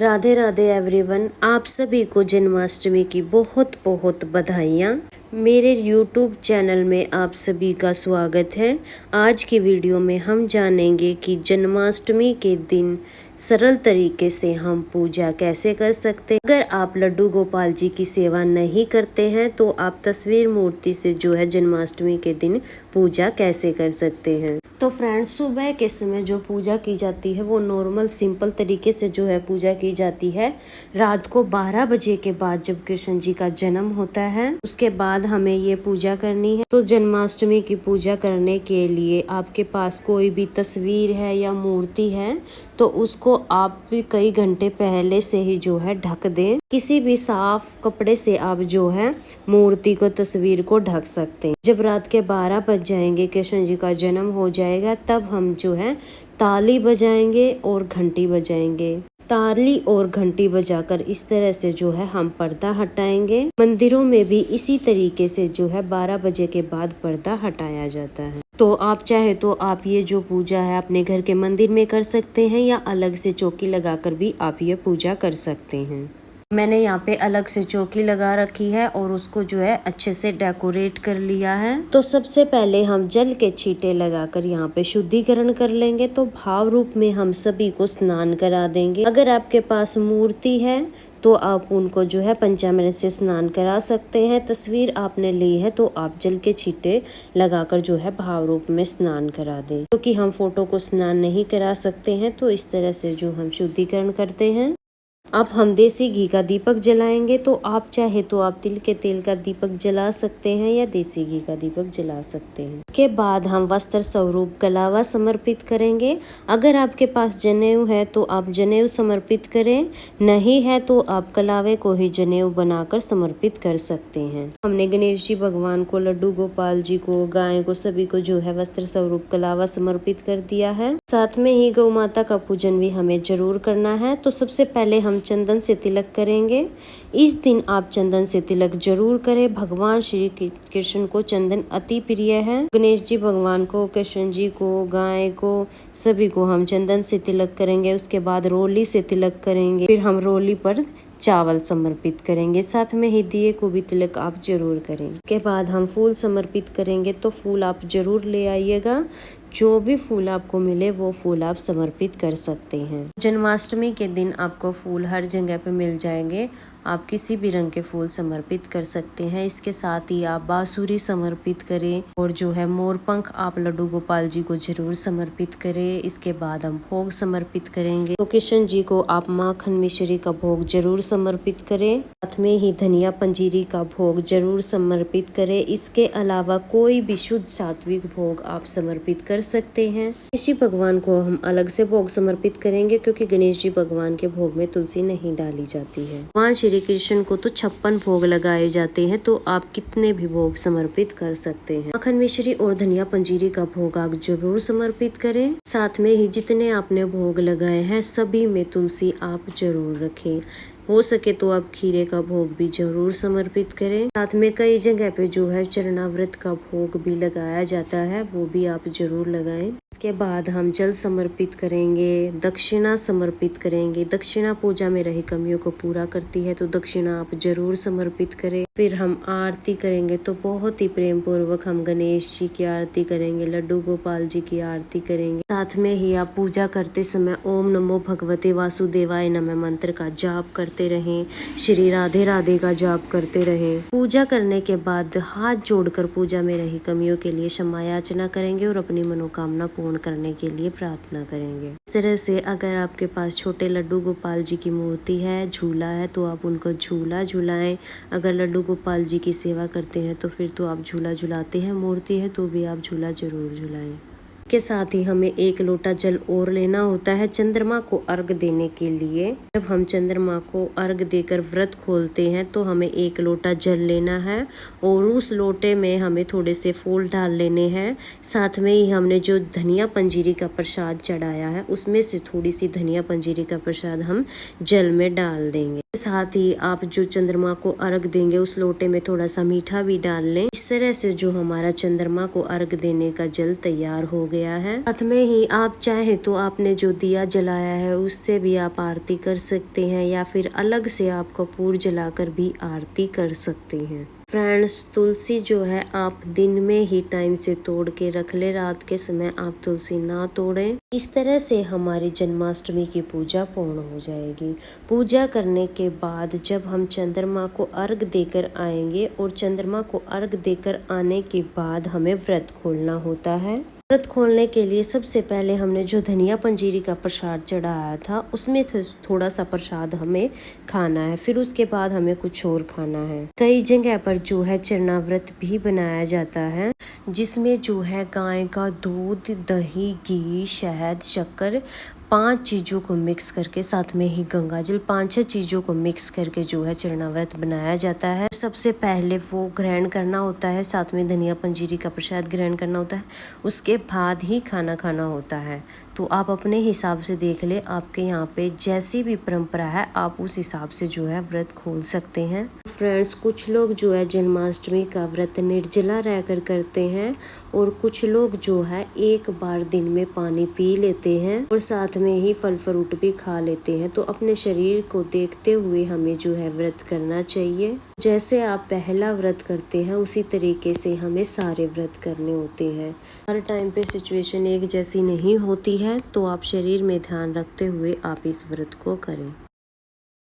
Radhe Radhe everyone, आप सभी को जन्माष्टमी की बहुत बहुत बधाइयाँ। मेरे YouTube चैनल में आप सभी का स्वागत है। आज की वीडियो में हम जानेंगे कि जन्माष्टमी के दिन सरल तरीके से हम पूजा कैसे कर सकते हैं। अगर आप लड्डू गोपाल जी की सेवा नहीं करते हैं तो आप तस्वीर मूर्ति से जो है जन्माष्टमी के दिन पूजा कैसे कर सकते हैं। तो फ्रेंड्स, सुबह के समय जो पूजा की जाती है वो नॉर्मल सिंपल तरीके से जो है पूजा की जाती है। रात को 12 बजे के बाद जब कृष्ण जी का जन्म होता है उसके बाद हमें ये पूजा करनी है। तो जन्माष्टमी की पूजा करने के लिए आपके पास कोई भी तस्वीर है या मूर्ति है तो उसको आप भी कई घंटे पहले से ही जो है ढक दें। किसी भी साफ कपड़े से आप जो है मूर्ति को तस्वीर को ढक सकते हैं। जब रात के 12 बज जाएंगे, कृष्ण जी का जन्म हो जाएगा, तब हम जो है ताली बजाएंगे और घंटी बजाएंगे। ताली और घंटी बजाकर इस तरह से जो है हम पर्दा हटाएंगे। मंदिरों में भी इसी तरीके से जो है 12 बजे के बाद पर्दा हटाया जाता है। तो आप चाहे तो आप ये जो पूजा है अपने घर के मंदिर में कर सकते हैं या अलग से चौकी लगाकर भी आप ये पूजा कर सकते हैं। मैंने यहाँ पे अलग से चौकी लगा रखी है और उसको जो है अच्छे से डेकोरेट कर लिया है। तो सबसे पहले हम जल के छींटे लगाकर यहाँ पे शुद्धिकरण कर लेंगे। तो भाव रूप में हम सभी को स्नान करा देंगे। अगर आपके पास मूर्ति है तो आप उनको जो है पंचामृत से स्नान करा सकते हैं। तस्वीर आपने ली है तो आप जल के छींटे लगाकर जो है भाव रूप में स्नान करा दें। क्योंकि हम फोटो को स्नान नहीं करा सकते हैं तो इस तरह से जो हम शुद्धिकरण करते हैं। अब हम देसी घी का दीपक जलाएंगे। तो आप चाहे तो आप तिल के तेल का दीपक जला सकते हैं या देसी घी का दीपक जला सकते हैं। इसके बाद हम वस्त्र स्वरूप कलावा समर्पित करेंगे। अगर आपके पास जनेऊ है तो आप जनेऊ समर्पित करें, नहीं है तो आप कलावे को ही जनेऊ बनाकर समर्पित कर सकते हैं। हमने गणेश जी भगवान को, लड्डू गोपाल जी को, गाय को, सभी को जो है वस्त्र स्वरूप कलावा समर्पित कर दिया है। साथ में ही गौ माता का पूजन भी हमें जरूर करना है। तो सबसे पहले हम चंदन से तिलक करेंगे। इस दिन आप चंदन से तिलक जरूर करें। भगवान श्री कृष्ण को चंदन अति प्रिय है। गणेश जी भगवान को, कृष्ण जी को, गाय को, सभी को हम चंदन से तिलक करेंगे। उसके बाद रोली से तिलक करेंगे। फिर हम रोली पर चावल समर्पित करेंगे। साथ में ही दिए को भी तिलक आप जरूर करें। इसके बाद हम फूल समर्पित करेंगे। तो फूल आप जरूर ले आइएगा। जो भी फूल आपको मिले वो फूल आप समर्पित कर सकते हैं। जन्माष्टमी के दिन आपको फूल हर जगह पे मिल जाएंगे। आप किसी भी रंग के फूल समर्पित कर सकते हैं। इसके साथ ही आप बांसुरी समर्पित करें और जो है मोरपंख आप लड्डू गोपाल जी को जरूर समर्पित करें। इसके बाद हम भोग समर्पित करेंगे। तो कृष्ण जी को आप माखन मिश्री का भोग जरूर समर्पित करें। साथ में ही धनिया पंजीरी का भोग जरूर समर्पित करें। इसके अलावा कोई भी शुद्ध सात्विक भोग आप समर्पित कर सकते हैं। गणेश जी भगवान को हम अलग से भोग समर्पित करेंगे क्योंकि गणेश जी भगवान के भोग में तुलसी नहीं डाली जाती है। भगवान श्री कृष्ण को तो 56 भोग लगाए जाते हैं। तो आप कितने भी भोग समर्पित कर सकते हैं। माखन मिश्री और धनिया पंजीरी का भोग आप जरूर समर्पित करें। साथ में ही जितने आपने भोग लगाए हैं सभी में तुलसी आप जरूर रखें। हो सके तो आप खीरे का भोग भी जरूर समर्पित करें। साथ में कई जगह पे जो है चरणामृत का भोग भी लगाया जाता है, वो भी आप जरूर लगाएं। इसके बाद हम जल समर्पित करेंगे, दक्षिणा समर्पित करेंगे। दक्षिणा पूजा में रही कमियों को पूरा करती है तो दक्षिणा आप जरूर समर्पित करें। फिर हम आरती करेंगे। तो बहुत ही प्रेम पूर्वक हम गणेश जी की आरती करेंगे, लड्डू गोपाल जी की आरती करेंगे। साथ में ही आप पूजा करते समय ओम नमो भगवते वासुदेवाय नमः मंत्र का जाप करते रहें। श्री राधे राधे का जाप करते रहें। पूजा करने के बाद हाथ जोड़कर पूजा में रही कमियों के लिए क्षमा याचना करेंगे और अपनी मनोकामना पूर्ण करने के लिए प्रार्थना करेंगे। इस तरह से अगर आपके पास छोटे लड्डू गोपाल जी की मूर्ति है, झूला है, तो आप उनको झूला झुलाएं। अगर लड्डू गोपाल जी की सेवा करते हैं तो फिर तो आप झूला झुलाते हैं। मूर्ति है तो भी आप झूला जरूर झुलाएं। के साथ ही हमें 1 लोटा जल और लेना होता है चंद्रमा को अर्घ देने के लिए। जब हम चंद्रमा को अर्घ देकर व्रत खोलते हैं तो हमें 1 लोटा जल लेना है और उस लोटे में हमें थोड़े से फूल डाल लेने हैं। साथ में ही हमने जो धनिया पंजीरी का प्रसाद चढ़ाया है उसमें से थोड़ी सी धनिया पंजीरी का प्रसाद हम जल में डाल देंगे। साथ ही आप जो चंद्रमा को अर्घ देंगे उस लोटे में थोड़ा सा मीठा भी डाल लें। इस तरह से जो हमारा चंद्रमा को अर्घ देने का जल तैयार हो गया। गया है। साथ में ही आप चाहे तो आपने जो दिया जलाया है उससे भी आप आरती कर सकते हैं, या फिर अलग से आप कपूर जलाकर भी आरती कर सकते हैं। फ्रेंड्स, तुलसी जो है आप दिन में ही टाइम से तोड़ के रख ले, रात के समय आप तुलसी ना तोड़ें। इस तरह से हमारी जन्माष्टमी की पूजा पूर्ण हो जाएगी। पूजा करने के बाद जब हम चंद्रमा को अर्घ देकर आएंगे, और चंद्रमा को अर्घ देकर आने के बाद हमें व्रत खोलना होता है। व्रत खोलने के लिए सबसे पहले हमने जो धनिया पंजीरी का प्रसाद चढ़ाया था उसमें थोड़ा सा प्रसाद हमें खाना है, फिर उसके बाद हमें कुछ और खाना है। कई जगह पर जो है चरणाव्रत भी बनाया जाता है, जिसमें जो है गाय का दूध, दही, घी, शहद, शक्कर 5 चीज़ों को मिक्स करके, साथ में ही गंगाजल, 5-6 चीज़ों को मिक्स करके जो है चरणाव्रत बनाया जाता है। सबसे पहले वो ग्रहण करना होता है, साथ में धनिया पंजीरी का प्रसाद ग्रहण करना होता है, उसके बाद ही खाना खाना होता है। तो आप अपने हिसाब से देख ले, आपके यहाँ पे जैसी भी परंपरा है आप उस हिसाब से जो है व्रत खोल सकते हैं। फ्रेंड्स, कुछ लोग जो है जन्माष्टमी का व्रत निर्जला रहकर करते हैं, और कुछ लोग जो है एक बार दिन में पानी पी लेते हैं और साथ में ही फल फ्रूट भी खा लेते हैं। तो अपने शरीर को देखते हुए हमें जो है व्रत करना चाहिए। जैसे आप पहला व्रत करते हैं उसी तरीके से हमें सारे व्रत करने होते हैं। हर टाइम पे सिचुएशन एक जैसी नहीं होती है, तो आप शरीर में ध्यान रखते हुए आप इस व्रत को करें।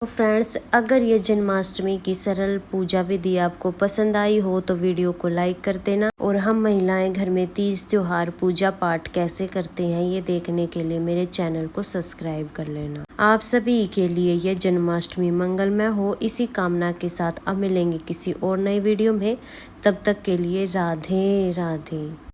तो फ्रेंड्स, अगर ये जन्माष्टमी की सरल पूजा विधि आपको पसंद आई हो तो वीडियो को लाइक कर देना, और हम महिलाएं घर में तीज त्योहार पूजा पाठ कैसे करते हैं ये देखने के लिए मेरे चैनल को सब्सक्राइब कर लेना। आप सभी के लिए ये जन्माष्टमी मंगलमय हो, इसी कामना के साथ अब मिलेंगे किसी और नई वीडियो में। तब तक के लिए राधे राधे।